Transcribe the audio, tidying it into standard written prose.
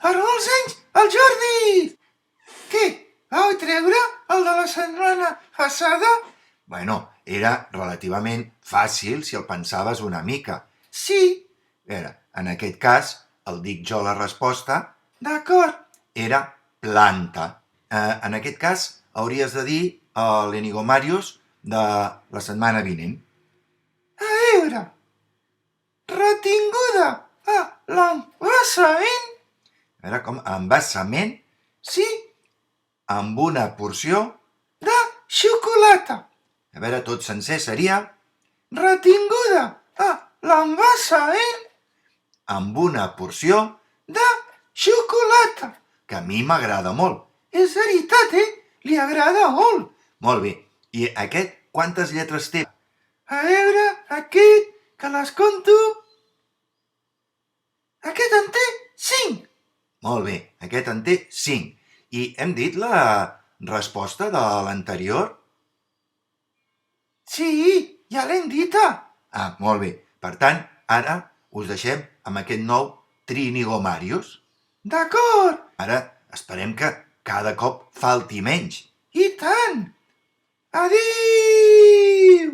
Per molts anys, el Jordi! Què? Vau treure el de la setmana passada? Bueno, era relativament fàcil si el pensaves una mica. Sí. En aquest cas, el dic jo la resposta, D'acord. era planta. En aquest cas, hauries de dir l'Enigo Màrius de la setmana vinent. A veure. Retinguda a l'embassament? A veure com, embassament? Sí. Amb una porció de xocolata. A veure, tot sencer seria retinguda a l'embassament amb una porció de xocolata. Que a mi m'agrada molt. És veritat, Li agrada molt. Molt bé. I aquest quantes lletres té? A veure, aquest, que les conto. Aquest en té 5. Molt bé, aquest en té 5. I hem dit la resposta de l'anterior? Sí, ja l'hem dita. Molt bé. Per tant, ara us deixem amb aquest nou Trinigo Màrius. D'acord. Ara esperem que cada cop falti menys. I tant. Adéu!